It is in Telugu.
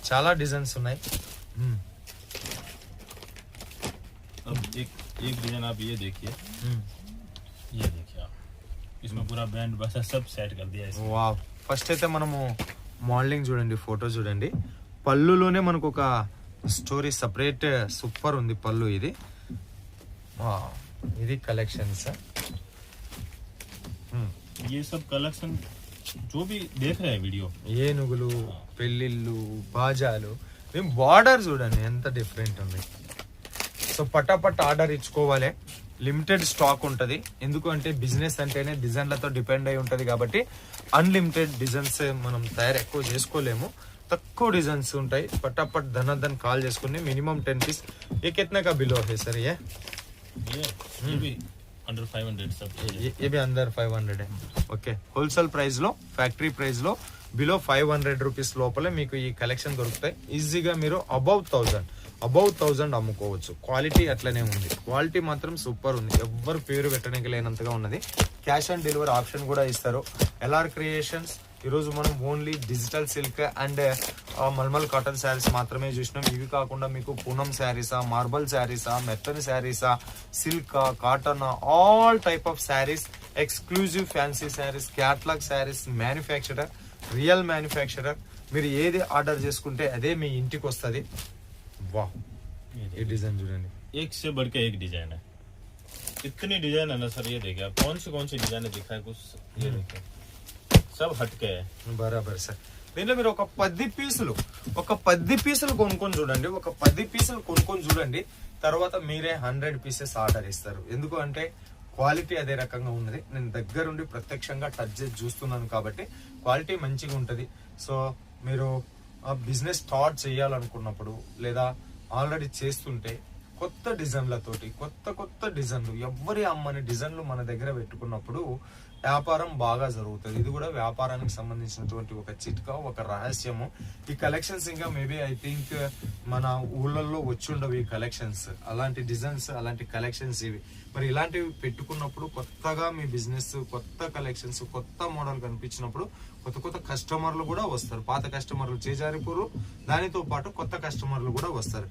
చాలా డిజైన్స్ ఉన్నాయి. अब एक डिजाइन आप ये देखिए, ये देखिए आप, इसमें पूरा बैंड बसा सब सेट कर दिया है. వావ్. ఫస్ట్ అయితే మనము మోడలింగ్ చూడండి, ఫోటో చూడండి. పళ్ళులోనే మనకు ఒక స్టోరీ సపరేట్ సూపర్ ఉంది పళ్ళు. ఇది ఇది కలెక్షన్స్. ये सब कलेक्शन जो भी देख रहे हैं वीडियो, ఏనుగులు, పెళ్ళిళ్ళు, బాజాలు, బార్డర్ చూడండి ఎంత డిఫరెంట్ ఉంది. సో పటాపట్ ఆర్డర్ ఇచ్చుకోవాలి. లిమిటెడ్ స్టాక్ ఉంటుంది. ఎందుకు అంటే బిజినెస్ అంటేనే డిజైన్లతో డిపెండ్ అయి ఉంటుంది కాబట్టి అన్లిమిటెడ్ డిజైన్స్ మనం ఎక్కువ చేసుకోలేము. తక్కువ డిజైన్స్ ఉంటాయి. పటాపట్ ధనాధన్ కాల్ చేసుకుని మినిమం 10 పీస్. ये कितने का बिलो है सर? ये भी अंडर 500 सब. ये भी अंदर 500 है. ఓకే, హోల్సేల్ ప్రైస్ లో, ఫ్యాక్టరీ ప్రైస్ లో బిలో 500 రూపీస్ లోపలే మీకు ఈ కలెక్షన్ దొరుకుతాయి. ఈజీగా మీరు అబౌవ్ 1000 అమ్ముకోవచ్చు. క్వాలిటీ అట్లనే ఉంది. క్వాలిటీ మాత్రం సూపర్ ఉంది. ఎవ్వరు పేరు పెట్టడానికి లేనంతగా ఉన్నది. క్యాష్ ఆన్ డెలివరీ ఆప్షన్ కూడా ఇస్తారు. LR creations. ఈరోజు మనం only digital silk and mulmul cotton sarees మాత్రమే చూసినాం. ఇవి కాకుండా మీకు పూనం శారీసా, మార్బల్ శారీసా, మెత్తని శారీసా, silk, cotton, all type of sarees, exclusive fancy sarees, catalogue sarees, manufacturer, real manufacturer. మీరు ఏది ఆర్డర్ చేసుకుంటే అదే మీ ఇంటికి వస్తుంది. वाह, ये डिजाइन చూడండి, एक से बढ़ के एक डिजाइन है. इतनी डिजाइन है ना सर. ये देखिए आप कौन सी डिजाइन दिखाए कुछ. ये देखिए सब हटके है. బరాబర్ సార్. దీంట్లో మీరు ఒక 10 పీసులు కొనుక్కొని చూడండి. ఒక 10 పీసులు కొనుక్కొని చూడండి. తర్వాత మీరే 100 పీసెస్ ఆర్డర్ ఇస్తారు. ఎందుకు అంటే క్వాలిటీ అదే రకంగా ఉన్నది. నేను దగ్గరుండి ప్రత్యక్షంగా టచ్ చేసి చూస్తున్నాను కాబట్టి క్వాలిటీ మంచిగా ఉంటుంది. సో మీరు బిజినెస్ స్టార్ట్ చేయాలనుకున్నప్పుడు లేదా ఆల్రెడీ చేస్తుంటే కొత్త డిజైన్లతోటి కొత్త డిజైన్లు, ఎవ్వరి అమ్మని డిజైన్లు మన దగ్గర పెట్టుకున్నప్పుడు వ్యాపారం బాగా జరుగుతుంది. ఇది కూడా వ్యాపారానికి సంబంధించినటువంటి ఒక చిట్కా, ఒక రహస్యము. ఈ కలెక్షన్స్ ఇంకా మేబీ ఐ థింక్ మన ఊళ్ళల్లో వచ్చి ఉండవు ఈ కలెక్షన్స్. అలాంటి డిజైన్స్, అలాంటి కలెక్షన్స్ ఇవి. మరి ఇలాంటివి పెట్టుకున్నప్పుడు కొత్తగా మీ బిజినెస్, కొత్త కలెక్షన్స్, కొత్త మోడల్ కనిపించినప్పుడు కొత్త కస్టమర్లు కూడా వస్తారు. పాత కస్టమర్లు చేజారిపోరు, దానితో పాటు కొత్త కస్టమర్లు కూడా వస్తారు.